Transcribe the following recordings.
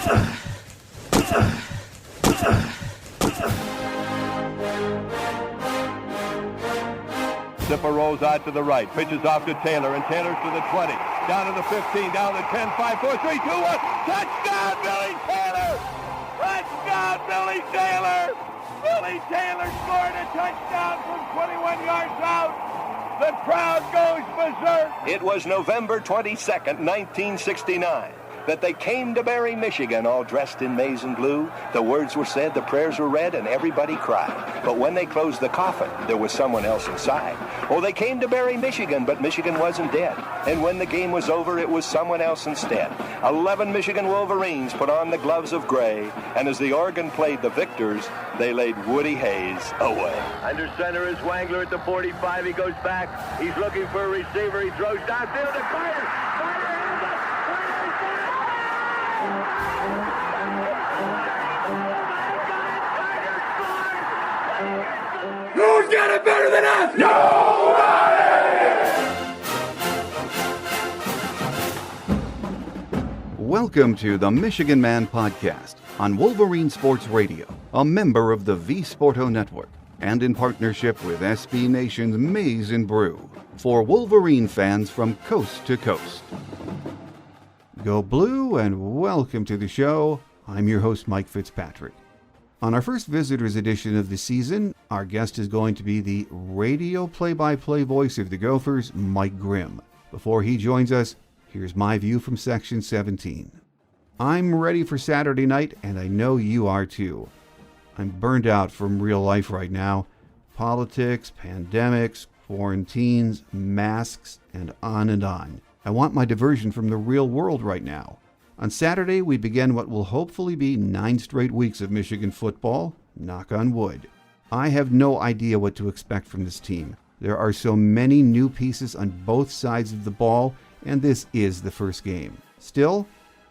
Zipper rolls out to the right, pitches off to Taylor, and Taylor's to the 20, down to the 15, down to the 10, 5, 4, 3, 2, 1. Touchdown, Billy Taylor! Touchdown, Billy Taylor! Billy Taylor scored a touchdown from 21 yards out. The crowd goes berserk. It was November 22nd, 1969. That they came to Barry, Michigan, all dressed in maize and blue. The words were said, the prayers were read, and everybody cried. But when they closed the coffin, there was someone else inside. Oh, they came to Barry, Michigan, but Michigan wasn't dead. And when the game was over, it was someone else instead. 11 Michigan Wolverines put on the gloves of gray, and as the organ played the victors, they laid Woody Hayes away. Under center is Wangler at the 45. He goes back. He's looking for a receiver. He throws downfield to Carter. Who's got it better than us? Nobody! Welcome to the Michigan Man Podcast on Wolverine Sports Radio, a member of the V Sporto Network, and in partnership with SB Nation's Maize and Brew, for Wolverine fans from coast to coast. Go Blue and welcome to the show. I'm your host, Mike Fitzpatrick. On our first visitors edition of the season, our guest is going to be the radio play-by-play voice of the Gophers, Mike Grimm. Before he joins us, here's my view from Section 17. I'm ready for Saturday night, and I know you are too. I'm burned out from real life right now. Politics, pandemics, quarantines, masks, and on and on. I want my diversion from the real world right now. On Saturday, we begin what will hopefully be 9 straight weeks of Michigan football, knock on wood. I have no idea what to expect from this team. There are so many new pieces on both sides of the ball, and this is the first game. Still,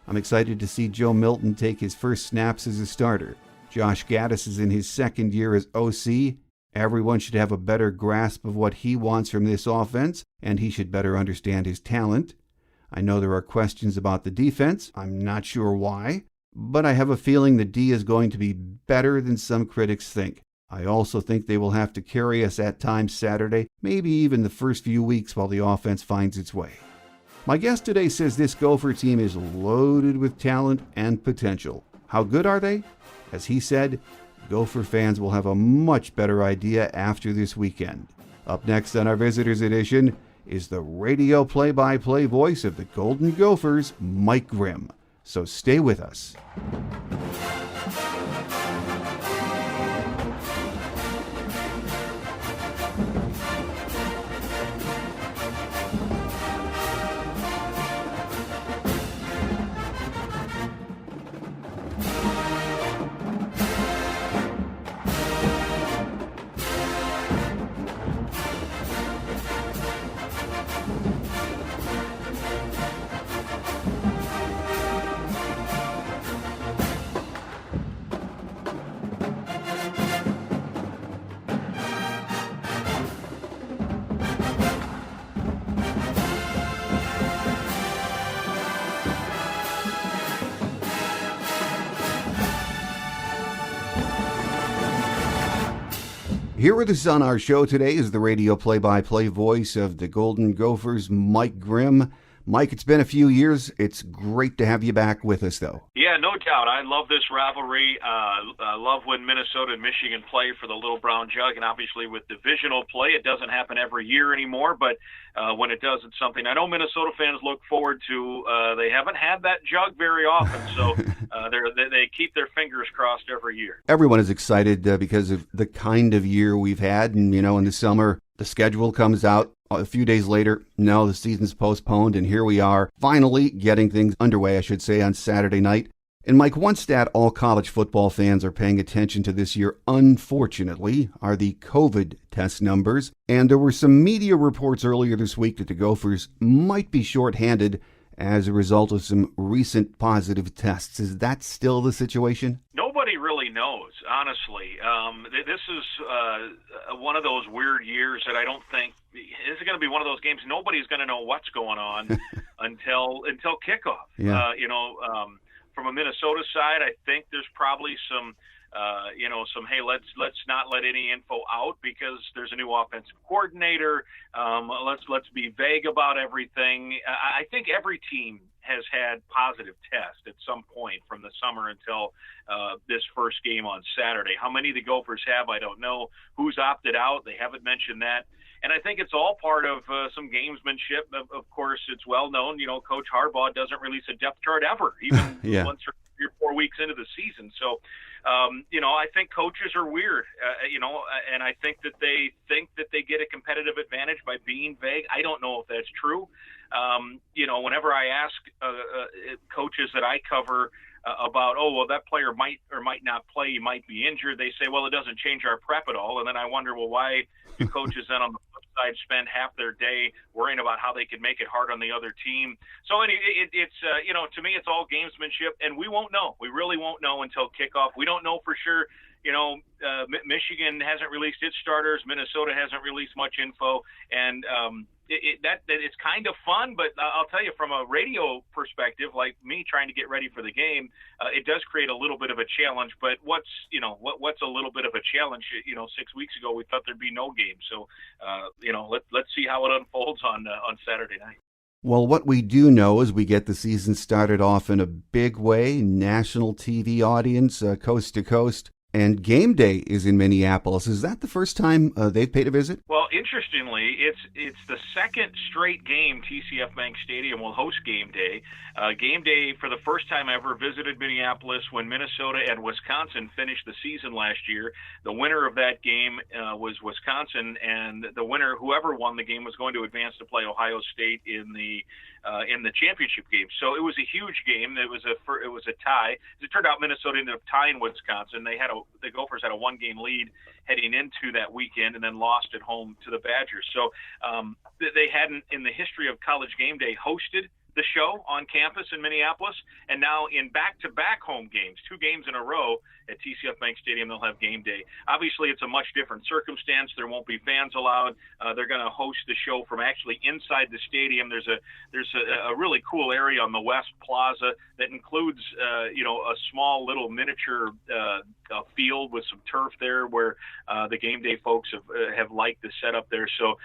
I'm excited to see Joe Milton take his first snaps as a starter. Josh Gaddis is in his second year as OC. Everyone should have a better grasp of what he wants from this offense, and he should better understand his talent. I know there are questions about the defense. I'm not sure why, but I have a feeling the D is going to be better than some critics think. I also think they will have to carry us at times Saturday, maybe even the first few weeks while the offense finds its way. My guest today says this Gopher team is loaded with talent and potential. How good are they? As he said, Gopher fans will have a much better idea after this weekend. Up next on our Visitors Edition is the radio play-by-play voice of the Golden Gophers, Mike Grimm. So stay with us. Here with us on our show today is the radio play-by-play voice of the Golden Gophers, Mike Grimm. Mike, it's been a few years. It's great to have you back with us, though. Yeah, no doubt. I love this rivalry. I love when Minnesota and Michigan play for the Little Brown Jug, and obviously with divisional play, it doesn't happen every year anymore, but when it does, it's something I know Minnesota fans look forward to. They haven't had that jug very often, so they keep their fingers crossed every year. Everyone is excited because of the kind of year we've had, and, in the summer, the schedule comes out. A few days later, no, the season's postponed, and here we are, finally getting things underway, I should say, on Saturday night. And Mike, one stat all college football fans are paying attention to this year, unfortunately, are the COVID test numbers. And there were some media reports earlier this week that the Gophers might be shorthanded as a result of some recent positive tests. Is that still the situation? Nobody really knows, honestly. This is one of those weird years that I don't think this is going to be one of those games. Nobody's going to know what's going on until kickoff. Yeah. from a Minnesota side, I think there's probably some hey, let's not let any info out because there's a new offensive coordinator. Let's be vague about everything. I think every team has had positive tests at some point from the summer until this first game on Saturday. How many the Gophers have, I don't know. Who's opted out? They haven't mentioned that. And I think it's all part of some gamesmanship. Of course, it's well known, Coach Harbaugh doesn't release a depth chart ever, even once or 3 or 4 weeks into the season. So, I think coaches are weird, and I think that they get a competitive advantage by being vague. I don't know if that's true. Whenever I ask coaches that I cover about, that player might or might not play, he might be injured, they say, well, it doesn't change our prep at all. And then I wonder, well, why do coaches then on the flip side spend half their day worrying about how they can make it hard on the other team? So it's to me, it's all gamesmanship, and we won't know. We really won't know until kickoff. We don't know for sure. Michigan hasn't released its starters. Minnesota hasn't released much info, and it's kind of fun. But I'll tell you, from a radio perspective, like me trying to get ready for the game, it does create a little bit of a challenge. But what's a little bit of a challenge? 6 weeks ago we thought there'd be no game, so let's see how it unfolds on Saturday night. Well, what we do know is we get the season started off in a big way, national TV audience, coast to coast. And game day is in Minneapolis. Is that the first time they've paid a visit? Well, interestingly, it's the second straight game TCF Bank Stadium will host game day. Game day, for the first time ever, visited Minneapolis when Minnesota and Wisconsin finished the season last year. The winner of that game was Wisconsin, and the winner, whoever won the game, was going to advance to play Ohio State in the championship game. So it was a huge game. It was a tie. As it turned out, Minnesota ended up tying Wisconsin. The Gophers had a 1-game lead heading into that weekend and then lost at home to the Badgers. So they hadn't, in the history of College Game Day, hosted the show on campus in Minneapolis, and now in back-to-back home games, 2 games in a row at TCF Bank Stadium, they'll have game day. Obviously, it's a much different circumstance. There won't be fans allowed. They're going to host the show from actually inside the stadium. There's a really cool area on the West Plaza that includes a small little miniature field with some turf there where the game day folks have liked the setup there. So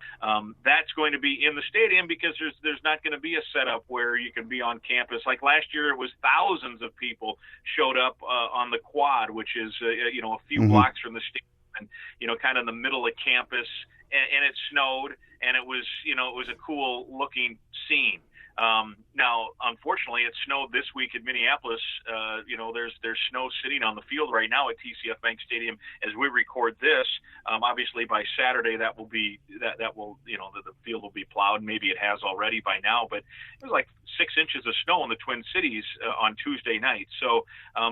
that's going to be in the stadium because there's not going to be a setup where you can be on campus. Like last year, it was thousands of people showed up on the quad, which is a few blocks from the stadium, and kind of in the middle of campus, and it snowed, and it was a cool looking scene. Now, unfortunately, it snowed this week in Minneapolis. There's snow sitting on the field right now at TCF Bank Stadium as we record this. Obviously, by Saturday, the field will be plowed. Maybe it has already by now, but it was like 6 inches of snow in the Twin Cities on Tuesday night. So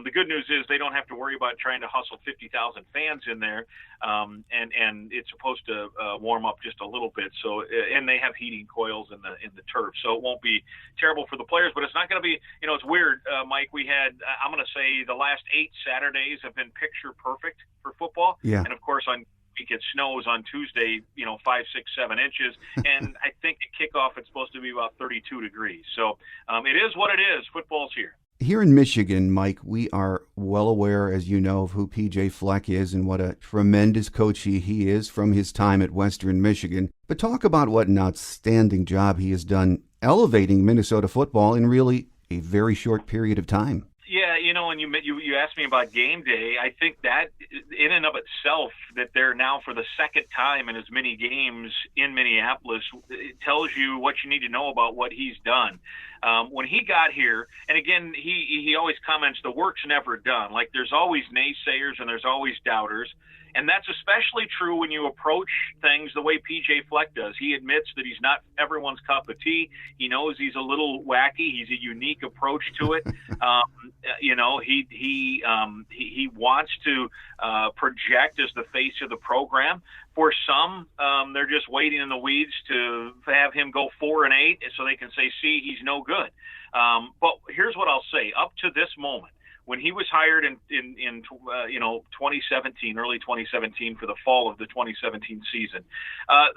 the good news is they don't have to worry about trying to hustle 50,000 fans in there, and it's supposed to warm up just a little bit. So and they have heating coils in the turf, so it won't be terrible for the players. But it's not going to be, it's weird, Mike. We had, I'm going to say, the last 8 Saturdays have been picture perfect for football. Yeah. And of course, on it snows on Tuesday, 5, 6, 7 inches. And I think at kickoff, it's supposed to be about 32 degrees. So it is what it is. Football's here. Here in Michigan, Mike, we are well aware, as you know, of who P.J. Fleck is and what a tremendous coach he is from his time at Western Michigan. But talk about what an outstanding job he has done elevating Minnesota football in really a very short period of time. Yeah, and you asked me about game day. I think that in and of itself, that they're now for the second time in as many games in Minneapolis, it tells you what you need to know about what he's done. When he got here, and again, he always comments, the work's never done. Like, there's always naysayers and there's always doubters. And that's especially true when you approach things the way P.J. Fleck does. He admits that he's not everyone's cup of tea. He knows he's a little wacky. He's a unique approach to it. He wants to project as the face of the program. For some, they're just waiting in the weeds to have him go 4-8 so they can say, see, he's no good. But here's what I'll say. Up to this moment, when he was hired in 2017, early 2017 for the fall of the 2017 season,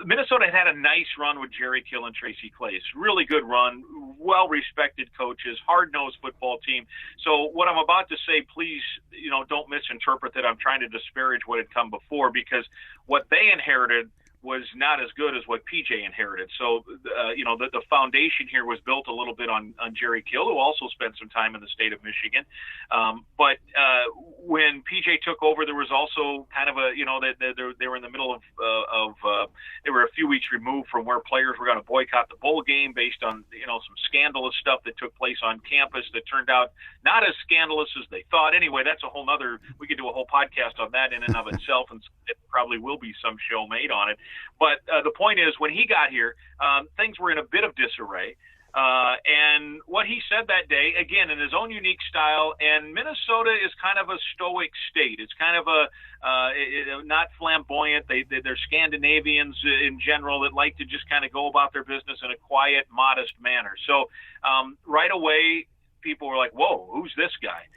Minnesota had a nice run with Jerry Kill and Tracy Claeys. Really good run, well-respected coaches, hard-nosed football team. So what I'm about to say, please, don't misinterpret that I'm trying to disparage what had come before, because what they inherited was not as good as what PJ inherited. So, the foundation here was built a little bit on Jerry Kill, who also spent some time in the state of Michigan. But when PJ took over, there was also kind of they were in the middle of they were a few weeks removed from where players were going to boycott the bowl game based on, some scandalous stuff that took place on campus that turned out not as scandalous as they thought. Anyway, that's a whole nother, we could do a whole podcast on that in and of itself, and it probably will be some show made on it. But the point is, when he got here, things were in a bit of disarray. And what he said that day, again, in his own unique style, and Minnesota is kind of a stoic state. It's kind of not flamboyant. They're Scandinavians in general that like to just kind of go about their business in a quiet, modest manner. So right away, people were like, whoa, who's this guy?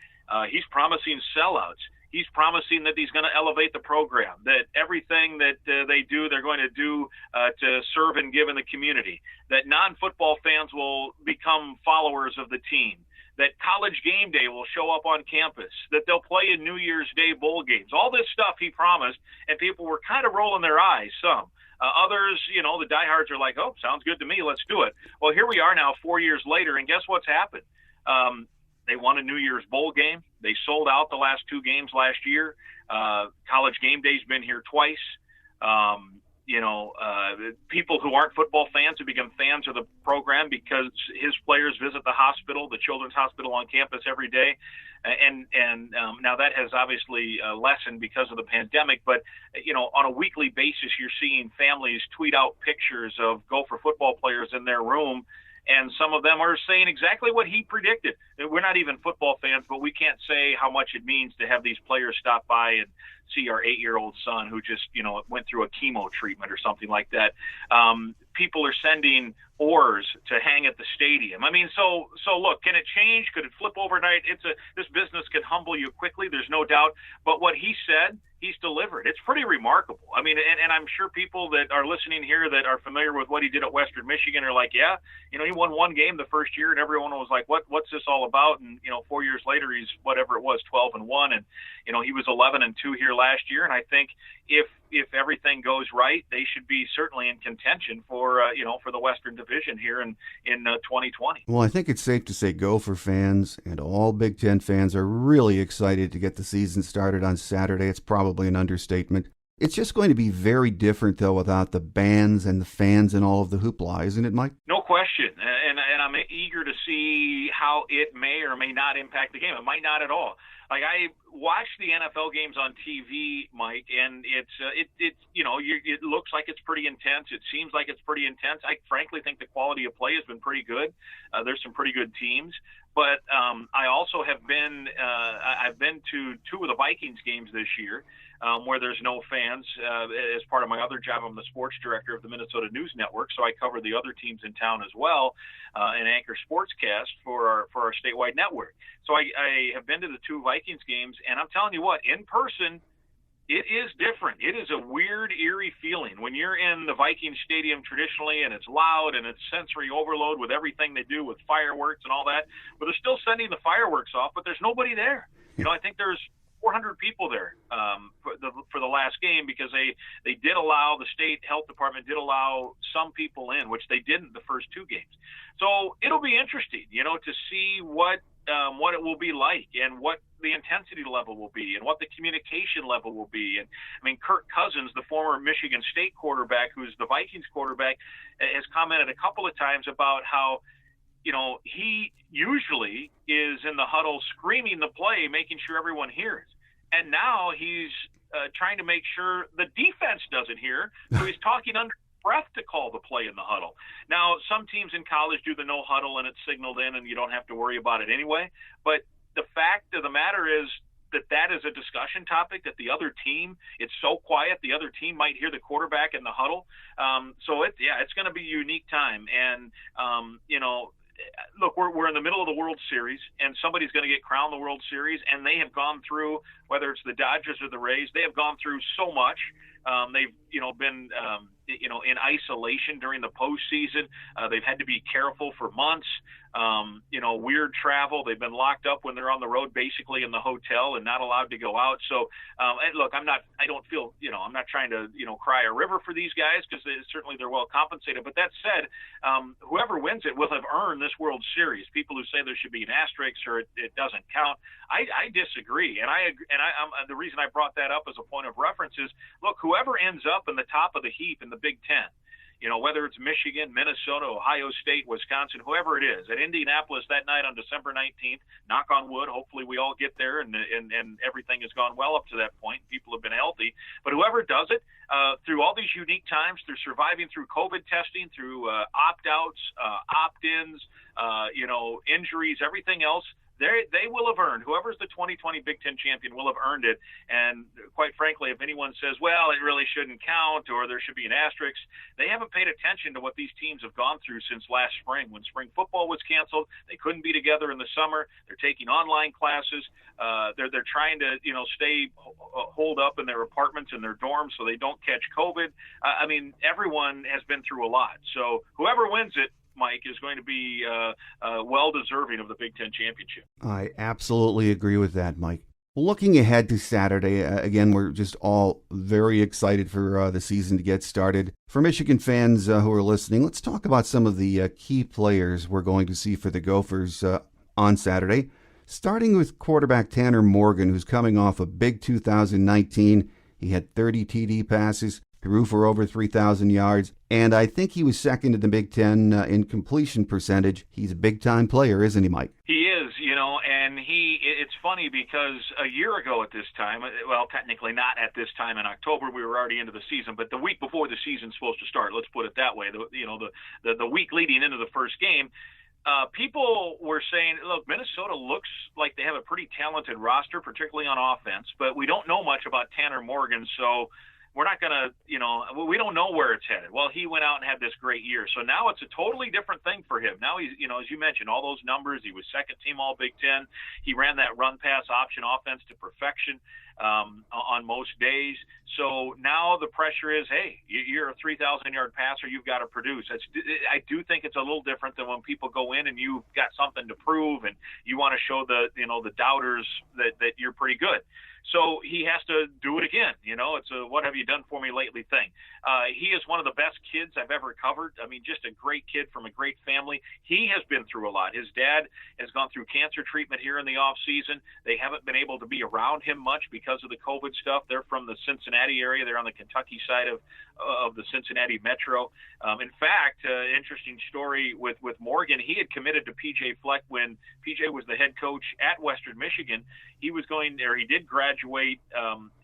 He's promising sellouts. He's promising that he's going to elevate the program, that everything that they do, they're going to do to serve and give in the community, that non-football fans will become followers of the team, that college game day will show up on campus, that they'll play in New Year's Day bowl games. All this stuff he promised, and people were kind of rolling their eyes, some. Others, the diehards are like, oh, sounds good to me, let's do it. Well, here we are now 4 years later, and guess what's happened? They won a New Year's bowl game. They sold out the last two games last year. College game day's been here twice. People who aren't football fans have become fans of the program because his players visit the hospital, the children's hospital on campus every day. And now that has obviously lessened because of the pandemic, but on a weekly basis, you're seeing families tweet out pictures of Gopher football players in their room. And some of them are saying exactly what he predicted. We're not even football fans, but we can't say how much it means to have these players stop by and see our 8-year-old son who just, went through a chemo treatment or something like that. People are sending oars to hang at the stadium. I mean, so look, can it change? Could it flip overnight? This business can humble you quickly. There's no doubt. But what he said, he's delivered. It's pretty remarkable. I mean, and I'm sure people that are listening here that are familiar with what he did at Western Michigan are like, yeah, he won one game the first year, and everyone was like, what's this all about? And 4 years later, he's whatever it was, 12-1, and he was 11-2 here last year. And I think if everything goes right, they should be certainly in contention for the Western Division here in 2020. Well, I think it's safe to say Gopher fans and all Big Ten fans are really excited to get the season started on Saturday. It's probably an understatement. It's just going to be very different, though, without the bands and the fans and all of the hoopla, isn't it, Mike? No question. And I'm eager to see how it may or may not impact the game. It might not at all. Like, I watch the NFL games on TV, Mike, and it looks like it's pretty intense. It seems like it's pretty intense. I frankly think the quality of play has been pretty good. There's some pretty good teams. But I also have been I've been to two of the Vikings games this year where there's no fans. As part of my other job, I'm the sports director of the Minnesota News Network, so I cover the other teams in town as well and anchor Sportscast for our statewide network. So I have been to the two Vikings games, and I'm telling you what, in person, it is different. It is a weird, eerie feeling when you're in the Vikings stadium traditionally, and it's loud and it's sensory overload with everything they do with fireworks and all that. But they're still sending the fireworks off, but there's nobody there. I think there's 400 people there for the last game because they did allow, the state health department did allow some people in, which they didn't the first two games. So it'll be interesting, to see what it will be like and what the intensity level will be and what the communication level will be. And I mean, Kirk Cousins, the former Michigan State quarterback, who's the Vikings quarterback, has commented a couple of times about how, he usually is in the huddle screaming the play, making sure everyone hears. And now he's trying to make sure the defense doesn't hear. So he's talking under breath to call the play in the huddle. Now, some teams in college do the no huddle and it's signaled in and you don't have to worry about it anyway. But the fact of the matter is that is a discussion topic, that the other team, it's so quiet, the other team might hear the quarterback in the huddle. So it's going to be a unique time. And, look, we're in the middle of the World Series, and somebody's going to get crowned the World Series, and they have gone through, whether it's the Dodgers or the Rays, they have gone through so much. They've, been, in isolation during the postseason. They've had to be careful for months. Weird travel. They've been locked up when they're on the road, basically in the hotel, and not allowed to go out. So, and look, I'm not trying to, cry a river for these guys, because certainly they're well compensated. But that said, whoever wins it will have earned this World Series. People who say there should be an asterisk or it doesn't count, I disagree. And the reason I brought that up as a point of reference is, look, whoever ends up in the top of the heap in the Big Ten, whether it's Michigan, Minnesota, Ohio State, Wisconsin, whoever it is, at Indianapolis that night on December 19th, knock on wood, hopefully we all get there and everything has gone well up to that point. People have been healthy. But whoever does it, through all these unique times, through surviving through COVID testing, through opt-outs, opt-ins, injuries, everything else, they will have earned, whoever's the 2020 Big Ten champion will have earned it. And quite frankly, if anyone says, well, it really shouldn't count or there should be an asterisk, they haven't paid attention to what these teams have gone through since last spring. When spring football was canceled, they couldn't be together in the summer. They're taking online classes. They're trying to, stay holed up in their apartments and their dorms so they don't catch COVID. Everyone has been through a lot. So whoever wins it, Mike, is going to be well deserving of the Big Ten championship. I absolutely agree with that, Mike. Looking ahead to Saturday, again, we're just all very excited for the season to get started. For Michigan fans who are listening, let's talk about some of the key players we're going to see for the Gophers on Saturday, starting with quarterback Tanner Morgan, who's coming off a big 2019. He had 30 TD passes, threw for over 3,000 yards, and I think he was second in the Big Ten in completion percentage. He's a big-time player, isn't he, Mike? He is, and it's funny because a year ago at this time, well, technically not at this time in October, we were already into the season, but the week before the season's supposed to start, let's put it that way, the week leading into the first game, people were saying, look, Minnesota looks like they have a pretty talented roster, particularly on offense, but we don't know much about Tanner Morgan, so we're not going to, we don't know where it's headed. Well, he went out and had this great year. So now it's a totally different thing for him. Now he's, as you mentioned, all those numbers, he was second team All Big Ten. He ran that run pass option offense to perfection on most days. So now the pressure is, hey, you're a 3,000-yard passer. You've got to produce. I do think it's a little different than when people go in and you've got something to prove and you want to show the doubters that you're pretty good. So he has to do it again. It's a what have you done for me lately thing. He is one of the best kids I've ever covered. Just a great kid from a great family. He has been through a lot. His dad has gone through cancer treatment here in the off season. They haven't been able to be around him much because of the COVID stuff. They're from the Cincinnati area. They're on the Kentucky side of the Cincinnati metro. In fact, interesting story with Morgan. He had committed to PJ Fleck when PJ was the head coach at Western Michigan. He did graduate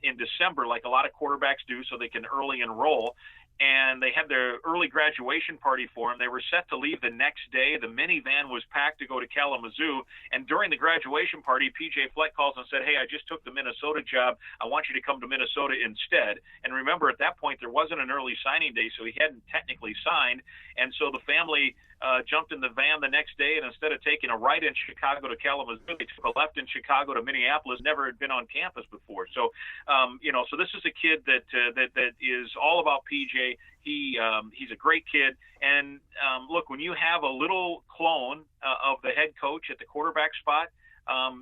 in December, like a lot of quarterbacks do, so they can early enroll. And they had their early graduation party for him. They were set to leave the next day. The minivan was packed to go to Kalamazoo. And during the graduation party, PJ Fleck calls and said, hey, I just took the Minnesota job. I want you to come to Minnesota instead. And remember, at that point, there wasn't an early signing day, so he hadn't technically signed. And so the family jumped in the van the next day, and instead of taking a right in Chicago to Kalamazoo, they took a left in Chicago to Minneapolis. Never had been on campus before. So, so this is a kid that is all about PJ. He's a great kid. And look, when you have a little clone of the head coach at the quarterback spot,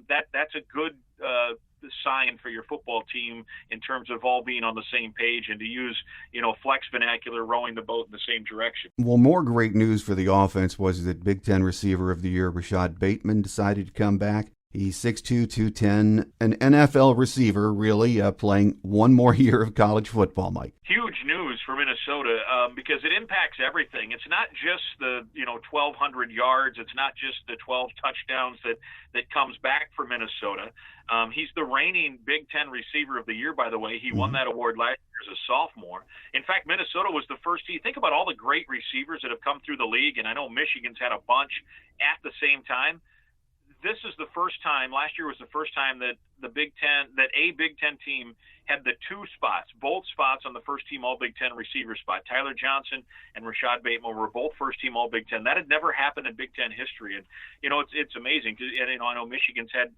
that's a good sign for your football team in terms of all being on the same page and to use, Flex vernacular, rowing the boat in the same direction. Well, more great news for the offense was that Big Ten Receiver of the Year, Rashad Bateman, decided to come back. He's 6'2", 210, an NFL receiver, really, playing one more year of college football, Mike. Huge news for Minnesota because it impacts everything. It's not just the 1,200 yards. It's not just the 12 touchdowns that comes back for Minnesota. He's the reigning Big Ten Receiver of the Year, by the way. He won that award last year as a sophomore. In fact, Minnesota was the first team. Think about all the great receivers that have come through the league, and I know Michigan's had a bunch at the same time. This is the first time, last year was the first time that the Big Ten, that a Big Ten team had the both spots on the first team All Big Ten receiver spot. Tyler Johnson and Rashad Bateman were both first team All Big Ten. That had never happened in Big Ten history. And, it's amazing. And, I know Michigan's had,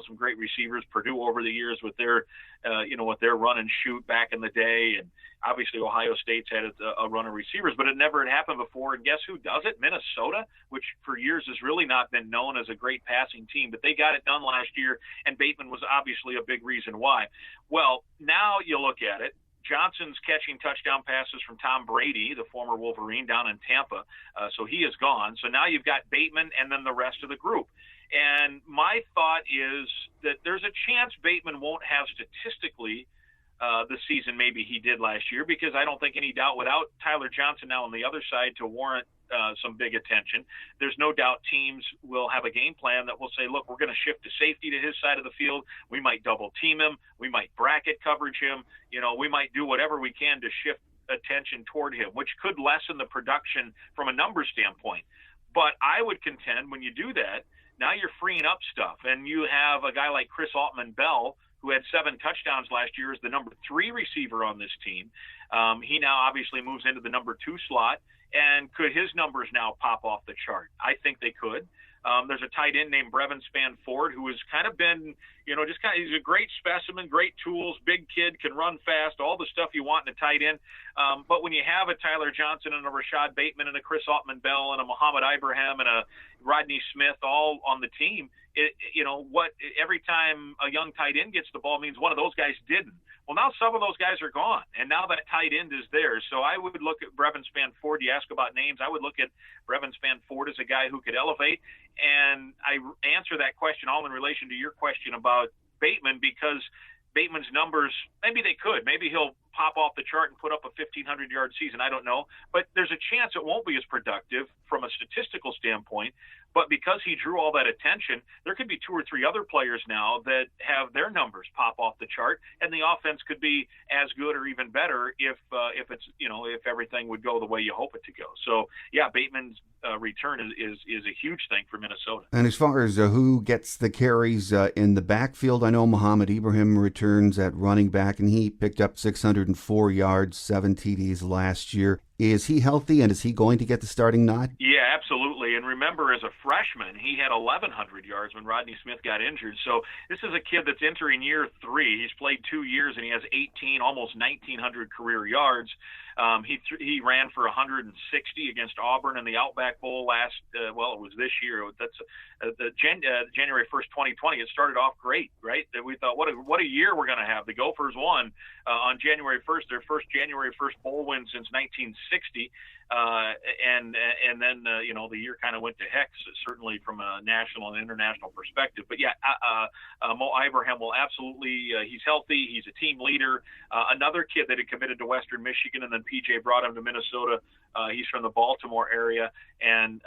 some great receivers, Purdue over the years with their, with their run and shoot back in the day. And obviously Ohio State's had a run of receivers, but it never had happened before. And guess who does it? Minnesota, which for years has really not been known as a great passing team, but they got it done last year. And Bateman was obviously a big reason why. Well, now you look at it. Johnson's catching touchdown passes from Tom Brady, the former Wolverine, down in Tampa. So he is gone. So now you've got Bateman and then the rest of the group. And my thought is that there's a chance Bateman won't have statistically the season maybe he did last year, because I don't think any doubt without Tyler Johnson now on the other side to warrant some big attention, there's no doubt teams will have a game plan that will say, look, we're going to shift to safety to his side of the field. We might double team him. We might bracket coverage him. We might do whatever we can to shift attention toward him, which could lessen the production from a number standpoint. But I would contend when you do that, now you're freeing up stuff. And you have a guy like Chris Altman-Bell, who had 7 touchdowns last year, as the number 3 receiver on this team. He now obviously moves into the number 2 slot. And could his numbers now pop off the chart? I think they could. There's a tight end named Brevin Spanford, who has kind of been, he's a great specimen, great tools, big kid, can run fast, all the stuff you want in a tight end. But when you have a Tyler Johnson and a Rashad Bateman and a Chris Altman-Bell and a Muhammad Ibrahim and a Rodney Smith all on the team, every time a young tight end gets the ball means one of those guys didn't. Well, now some of those guys are gone, and now that tight end is there. So I would look at Brevin Spanford. You ask about names. I would look at Brevin Spanford as a guy who could elevate. And I answer that question all in relation to your question about Bateman, because Bateman's numbers, maybe they could. Maybe he'll pop off the chart and put up a 1,500-yard season. I don't know. But there's a chance it won't be as productive from a statistical standpoint. But because he drew all that attention, there could be 2 or 3 other players now that have their numbers pop off the chart, and the offense could be as good or even better if it's if everything would go the way you hope it to go. So yeah, Bateman's return is a huge thing for Minnesota. And as far as who gets the carries in the backfield, I know Muhammad Ibrahim returns at running back, and he picked up 604 yards, 7 TDs last year. Is he healthy, and is he going to get the starting nod? Yeah, absolutely. And remember, as a freshman, he had 1,100 yards when Rodney Smith got injured. So this is a kid that's entering year 3. He's played 2 years, and he has 18, almost 1,900 career yards. He ran for 160 against Auburn in the Outback Bowl it was this year. That's January 1st, 2020. It started off great, right? We thought, what a year we're going to have. The Gophers won on January 1st, their first January 1st bowl win since 1960. And then the year kind of went to heck, certainly from a national and international perspective. But yeah, Mo Ibrahim will absolutely, he's healthy. He's a team leader. Another kid that had committed to Western Michigan, and then PJ brought him to Minnesota. He's from the Baltimore area. And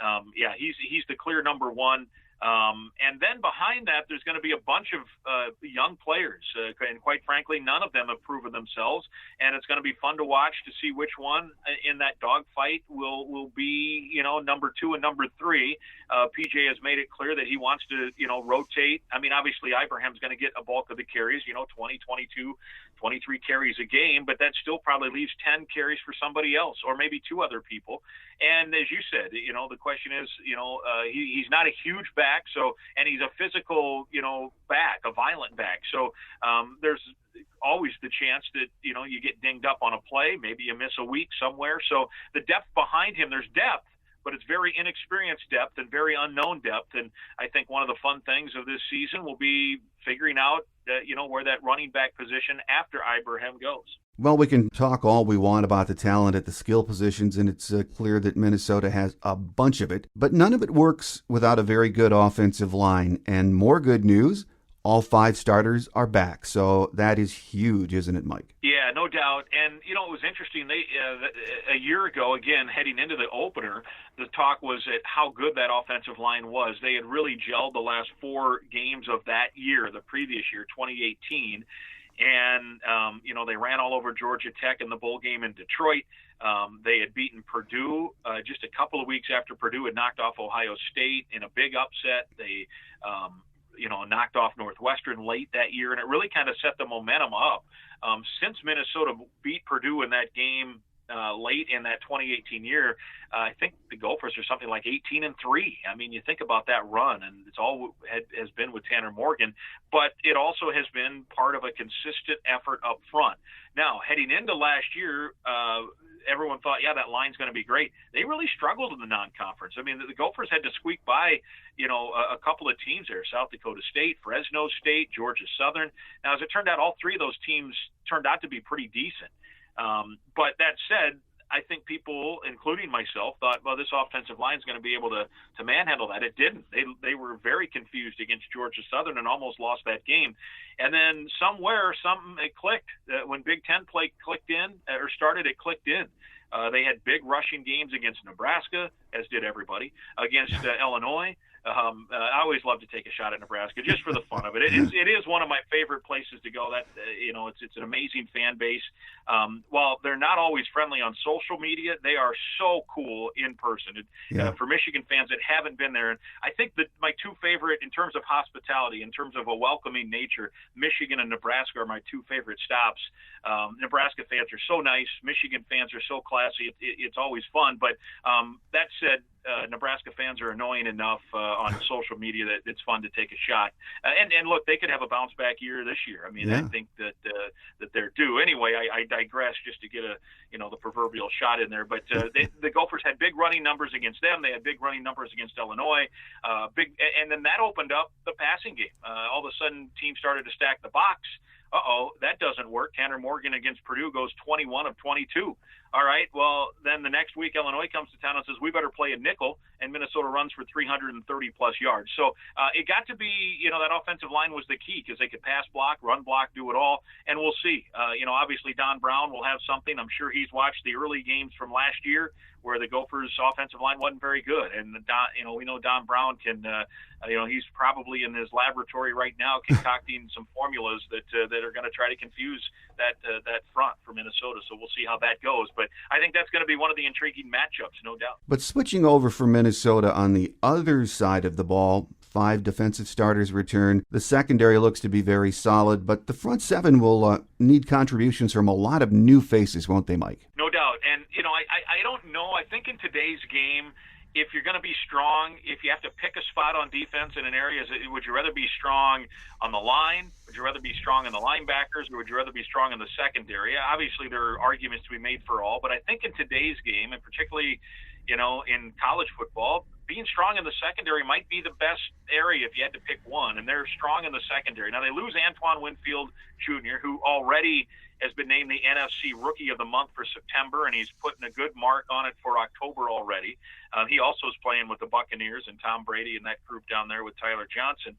he's the clear number 1. And then behind that, there's going to be a bunch of young players, and quite frankly, none of them have proven themselves. And it's going to be fun to watch to see which one in that dogfight will be, number 2 and number 3. PJ has made it clear that he wants to, rotate. I mean, obviously, Ibrahim's going to get a bulk of the carries, 20, 22, 23 carries a game, but that still probably leaves 10 carries for somebody else, or maybe 2 other people. And as you said, the question is, he's not a huge back, and he's a physical, back, a violent back. So there's always the chance that, you get dinged up on a play, maybe you miss a week somewhere. So the depth behind him, there's depth, but it's very inexperienced depth and very unknown depth. And I think one of the fun things of this season will be figuring out, where that running back position after Ibrahim goes. Well, we can talk all we want about the talent at the skill positions, and it's clear that Minnesota has a bunch of it. But none of it works without a very good offensive line. And more good news, all 5 starters are back. So that is huge, isn't it, Mike? Yeah, no doubt. And, it was interesting. They a year ago, again, heading into the opener, the talk was at how good that offensive line was. They had really gelled the last 4 games of that year, the previous year, 2018. And, they ran all over Georgia Tech in the bowl game in Detroit. They had beaten Purdue just a couple of weeks after Purdue had knocked off Ohio State in a big upset. They knocked off Northwestern late that year, and it really kind of set the momentum up. Since Minnesota beat Purdue in that game late in that 2018 year, I think the Gophers are something like 18-3. I mean, you think about that run, and it's all has been with Tanner Morgan, but it also has been part of a consistent effort up front. Now, heading into last year, everyone thought, yeah, that line's going to be great. They really struggled in the non-conference. I mean, the Gophers had to squeak by, a couple of teams there: South Dakota State, Fresno State, Georgia Southern. Now, as it turned out, all three of those teams turned out to be pretty decent. But that said, I think people, including myself, thought, well, this offensive line is going to be able to manhandle that. It didn't. They were very confused against Georgia Southern and almost lost that game. And then somewhere, it clicked. When Big Ten play clicked in, or started, it clicked in. They had big rushing games against Nebraska, as did everybody, against Illinois. I always love to take a shot at Nebraska just for the fun of it. It is one of my favorite places to go. That it's an amazing fan base. While they're not always friendly on social media, they are so cool in person. For Michigan fans that haven't been there, and I think that my two favorite in terms of hospitality, in terms of a welcoming nature, Michigan and Nebraska are my two favorite stops. Nebraska fans are so nice. Michigan fans are so classy. It's always fun. But that said, Nebraska fans are annoying enough on social media that it's fun to take a shot. And look, they could have a bounce back year this year. I mean, I think that they're due. Anyway, I digress just to get the proverbial shot in there. But the Gophers had big running numbers against them. They had big running numbers against Illinois. And then that opened up the passing game. All of a sudden, teams started to stack the box. That doesn't work. Tanner Morgan against Purdue goes 21 of 22. All right, well, then the next week Illinois comes to town and says, we better play a nickel, and Minnesota runs for 330-plus yards. So it got to be, that offensive line was the key because they could pass block, run block, do it all, and we'll see. Obviously Don Brown will have something. I'm sure he's watched the early games from last year where the Gophers' offensive line wasn't very good. And, we know Don Brown can, he's probably in his laboratory right now concocting some formulas that are going to try to confuse that front for Minnesota. So we'll see how that goes. But I think that's going to be one of the intriguing matchups, no doubt. But switching over for Minnesota on the other side of the ball, 5 defensive starters return. The secondary looks to be very solid, but the front seven will need contributions from a lot of new faces, won't they, Mike? No doubt. And, I don't know. I think in today's game, if you're going to be strong, if you have to pick a spot on defense in an area, would you rather be strong on the line? Would you rather be strong in the linebackers, or would you rather be strong in the secondary? Obviously, there are arguments to be made for all, but I think in today's game, and particularly, in college football, being strong in the secondary might be the best area if you had to pick one, and they're strong in the secondary. Now, they lose Antoine Winfield Jr., who already has been named the NFC Rookie of the Month for September, and he's putting a good mark on it for October already. He also is playing with the Buccaneers and Tom Brady and that group down there with Tyler Johnson.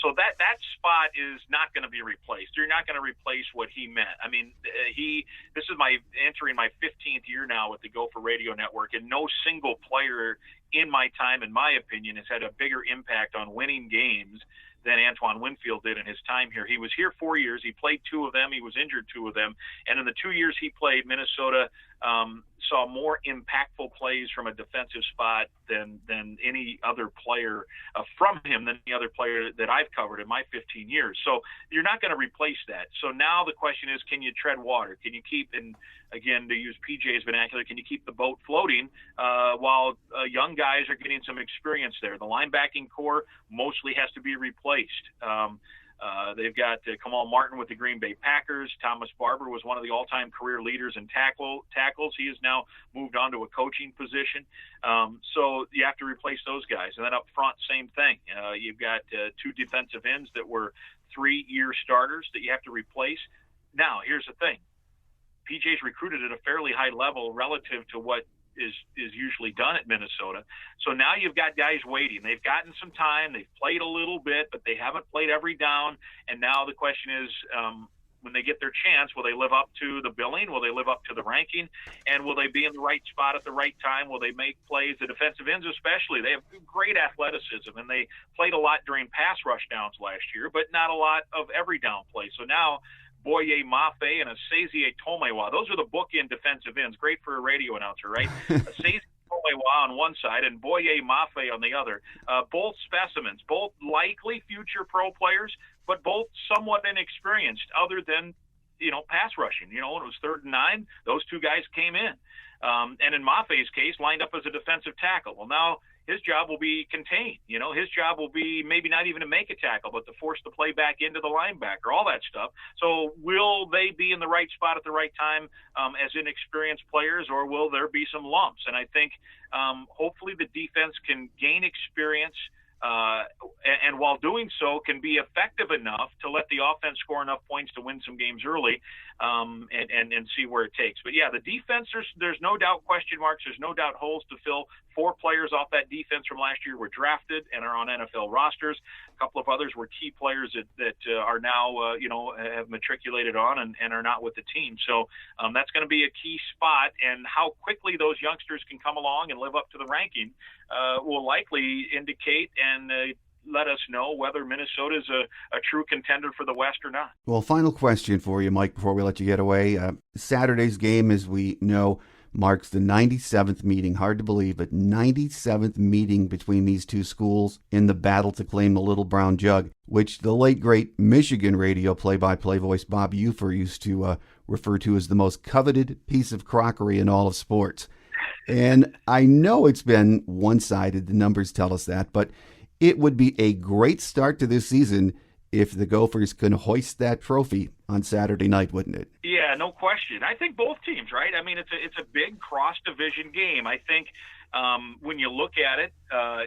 So that spot is not going to be replaced. You're not going to replace what he meant. I mean, this is entering my 15th year now with the Gopher Radio Network, and no single player in my time, in my opinion, has had a bigger impact on winning games than Antoine Winfield did in his time here. He was here 4 years. He played 2 of them. He was injured 2 of them. And in the 2 years he played, Minnesota saw more impactful plays from a defensive spot than any other player from him, than any other player that I've covered in my 15 years. So you're not going to replace that. So now the question is, can you tread water? Can you keep, and again, to use PJ's vernacular, can you keep the boat floating while young guys are getting some experience there? The linebacking core mostly has to be replaced. They've got Kamal Martin with the Green Bay Packers. Thomas Barber was one of the all-time career leaders in tackles. He has now moved on to a coaching position. So you have to replace those guys. And then up front, same thing. You've got 2 defensive ends that were 3-year starters that you have to replace. Now, here's the thing. PJ's recruited at a fairly high level relative to what is usually done at Minnesota. So now you've got guys waiting. They've gotten some time. They've played a little bit, but they haven't played every down. And now the question is, when they get their chance, will they live up to the billing? Will they live up to the ranking? And will they be in the right spot at the right time? Will they make plays? The defensive ends especially, they have great athleticism, and they played a lot during pass rush downs last year, but not a lot of every down play. So now Boye Mafe and Asazie Tomewa. Those are the bookend defensive ends. Great for a radio announcer, right? Asazie on one side and Boye Mafe on the other. Both specimens, both likely future pro players, but both somewhat inexperienced other than, pass rushing. When it was 3rd and 9, those two guys came in. And in Mafe's case, lined up as a defensive tackle. Well, now his job will be contained. His job will be maybe not even to make a tackle, but to force the play back into the linebacker, all that stuff. So will they be in the right spot at the right time as inexperienced players, or will there be some lumps? And I think hopefully the defense can gain experience and while doing so can be effective enough to let the offense score enough points to win some games early and see where it takes. But yeah, the defense, there's no doubt question marks. There's no doubt holes to fill. 4 players off that defense from last year were drafted and are on NFL rosters. A couple of others were key players that are now, have matriculated on and are not with the team. So that's going to be a key spot, and how quickly those youngsters can come along and live up to the ranking will likely indicate and let us know whether Minnesota is a true contender for the West or not. Well, final question for you, Mike, before we let you get away. Saturday's game, as we know, marks the 97th meeting. Hard to believe, but 97th meeting between these two schools in the battle to claim the Little Brown Jug, which the late, great Michigan radio play-by-play voice Bob Ufer used to refer to as the most coveted piece of crockery in all of sports. And I know it's been one-sided, the numbers tell us that, but it would be a great start to this season if the Gophers can hoist that trophy on Saturday night, wouldn't it? Yeah, no question. I think both teams, right? I mean, it's a big cross-division game. I think when you look at it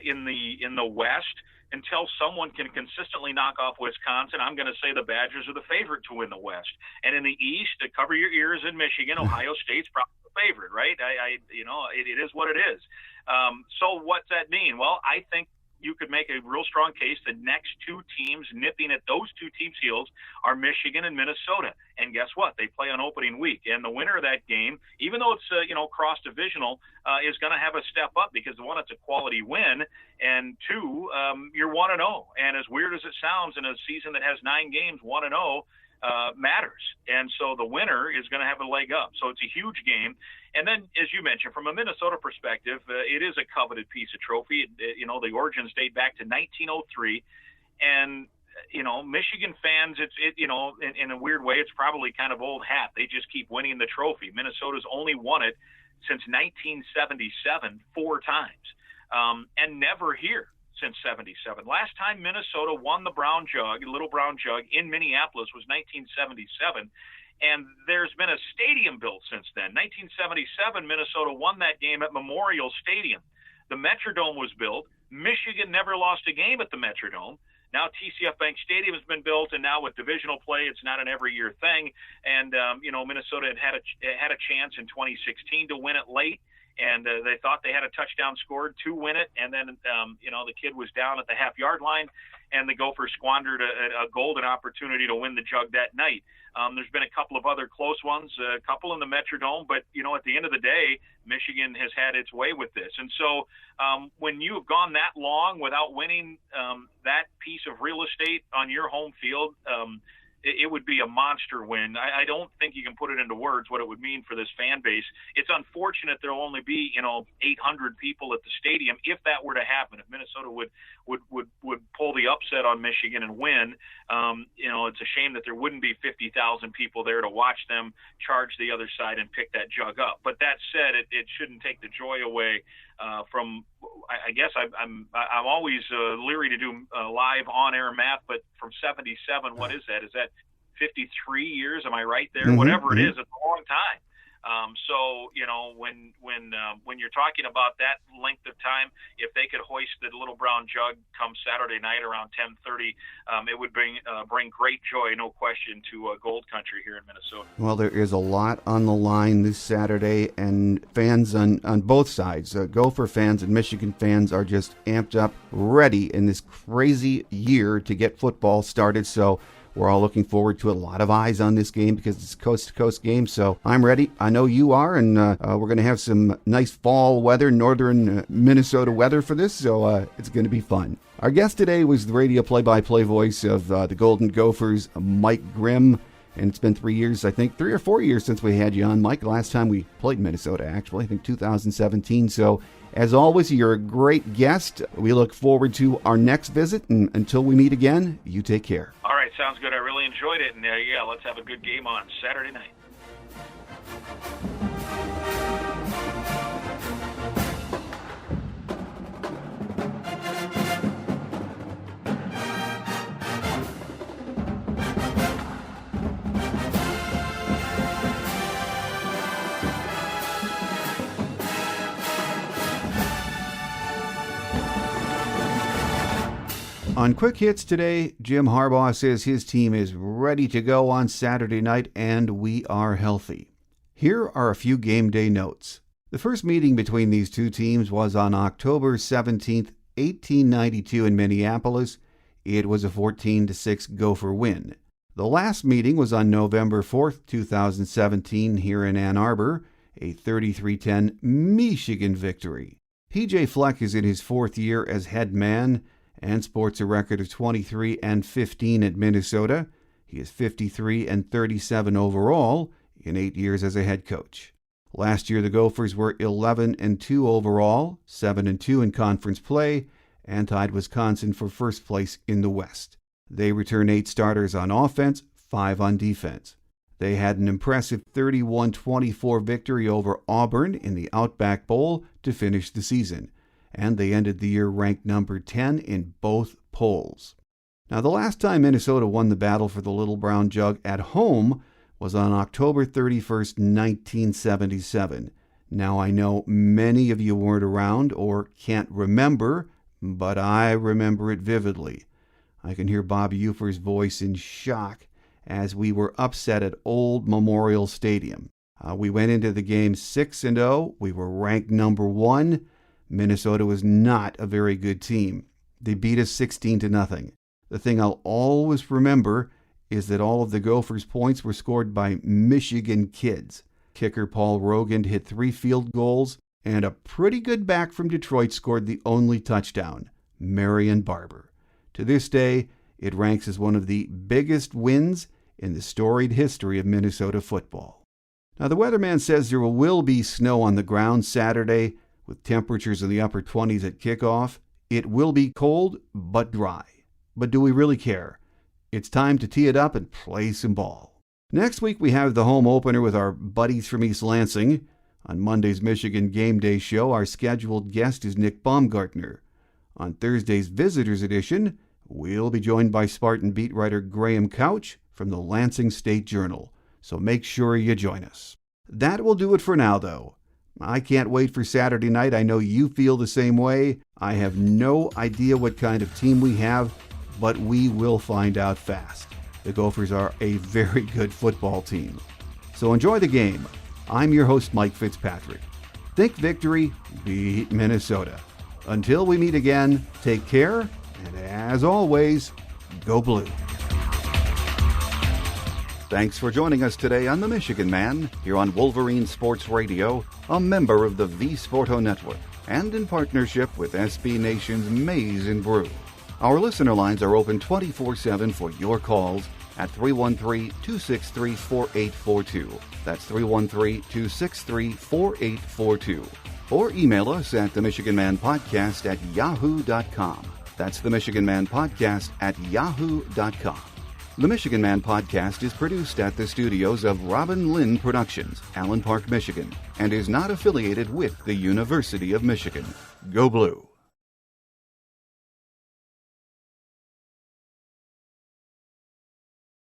in the West, until someone can consistently knock off Wisconsin, I'm going to say the Badgers are the favorite to win the West. And in the East, to cover your ears in Michigan, Ohio State's probably the favorite, right? It is what it is. So what's that mean? Well, I think you could make a real strong case the next 2 teams nipping at those 2 teams' heels are Michigan and Minnesota. And guess what? They play on opening week. And the winner of that game, even though it's cross-divisional, is going to have a step up because, 1, it's a quality win, and 2, you're 1-0. And as weird as it sounds, in a season that has 9 games, 1-0 matters. And so the winner is going to have a leg up. So it's a huge game. And then, as you mentioned, from a Minnesota perspective, it is a coveted piece of trophy. The origins date back to 1903. And, Michigan fans, in a weird way, it's probably kind of old hat. They just keep winning the trophy. Minnesota's only won it since 1977 4 times, and never here since 77. Last time Minnesota won the Brown Jug, Little Brown Jug, in Minneapolis was 1977, and there's been a stadium built since then. 1977, Minnesota won that game at Memorial Stadium. The Metrodome was built. Michigan never lost a game at the Metrodome. Now TCF Bank Stadium has been built, and now with divisional play, it's not an every-year thing. And Minnesota had a chance in 2016 to win it late. And they thought they had a touchdown scored to win it, and then the kid was down at the half-yard line, and the Gophers squandered a golden opportunity to win the Jug that night. There's been a couple of other close ones, a couple in the Metrodome, but at the end of the day, Michigan has had its way with this. And so when you have gone that long without winning that piece of real estate on your home field, it would be a monster win. I don't think you can put it into words what it would mean for this fan base. It's unfortunate there will only be 800 people at the stadium if that were to happen. If Minnesota would pull the upset on Michigan and win, it's a shame that there wouldn't be 50,000 people there to watch them charge the other side and pick that Jug up. But that said, it shouldn't take the joy away from. I guess I'm always leery to do live on-air math, but from 77, what is that? Is that 53 years? Am I right there? Mm-hmm. Whatever it is, it's a long time. So when you're talking about that length of time, if they could hoist the Little Brown Jug come Saturday night around 10:30, it would bring great joy, no question, to Gold Country here in Minnesota. Well, there is a lot on the line this Saturday, and fans on both sides, Gopher fans and Michigan fans, are just amped up, ready in this crazy year to get football started. So we're all looking forward to a lot of eyes on this game because it's a coast-to-coast game. So I'm ready. I know you are, and we're going to have some nice fall weather, northern Minnesota weather for this, so it's going to be fun. Our guest today was the radio play-by-play voice of the Golden Gophers, Mike Grimm. And it's been 3 years, I think, 3 or 4 years since we had you on, Mike. The last time we played Minnesota, actually, I think 2017. So, as always, you're a great guest. We look forward to our next visit. And until we meet again, you take care. All right, sounds good. I really enjoyed it. And, let's have a good game on Saturday night. On Quick Hits today, Jim Harbaugh says his team is ready to go on Saturday night and we are healthy. Here are a few game day notes. The first meeting between these two teams was on October 17th, 1892 in Minneapolis. It was a 14-6 Gopher win. The last meeting was on November 4th, 2017 here in Ann Arbor, a 33-10 Michigan victory. PJ Fleck is in his fourth year as head man and sports a record of 23-15 at Minnesota. He is 53-37 overall in 8 years as a head coach. Last year, the Gophers were 11-2 overall, 7-2 in conference play, and tied Wisconsin for first place in the West. They return 8 starters on offense, 5 on defense. They had an impressive 31-24 victory over Auburn in the Outback Bowl to finish the season, and they ended the year ranked number 10 in both polls. Now, the last time Minnesota won the battle for the Little Brown Jug at home was on October 31st, 1977. Now, I know many of you weren't around or can't remember, but I remember it vividly. I can hear Bob Ufer's voice in shock as we were upset at Old Memorial Stadium. We went into the game 6-0. We were ranked number 1. Minnesota was not a very good team. They beat us 16-0. The thing I'll always remember is that all of the Gophers' points were scored by Michigan kids. Kicker Paul Rogan hit 3 field goals, and a pretty good back from Detroit scored the only touchdown, Marion Barber. To this day, it ranks as one of the biggest wins in the storied history of Minnesota football. Now, the weatherman says there will be snow on the ground Saturday, with temperatures in the upper 20s at kickoff. It will be cold, but dry. But do we really care? It's time to tee it up and play some ball. Next week, we have the home opener with our buddies from East Lansing. On Monday's Michigan Game Day show, our scheduled guest is Nick Baumgartner. On Thursday's Visitors Edition, we'll be joined by Spartan beat writer Graham Couch from the Lansing State Journal. So make sure you join us. That will do it for now, though. I can't wait for Saturday night. I know you feel the same way. I have no idea what kind of team we have, but we will find out fast. The Gophers are a very good football team. So enjoy the game. I'm your host, Mike Fitzpatrick. Think victory, beat Minnesota. Until we meet again, take care, and as always, go blue. Thanks for joining us today on The Michigan Man, here on Wolverine Sports Radio, a member of the V Sporto Network, and in partnership with SB Nation's Maize and Brew. Our listener lines are open 24/7 for your calls at 313-263-4842. That's 313-263-4842. Or email us at themichiganmanpodcast@yahoo.com. That's themichiganmanpodcast@yahoo.com. The Michigan Man Podcast is produced at the studios of Robin Lynn Productions, Allen Park, Michigan, and is not affiliated with the University of Michigan. Go Blue!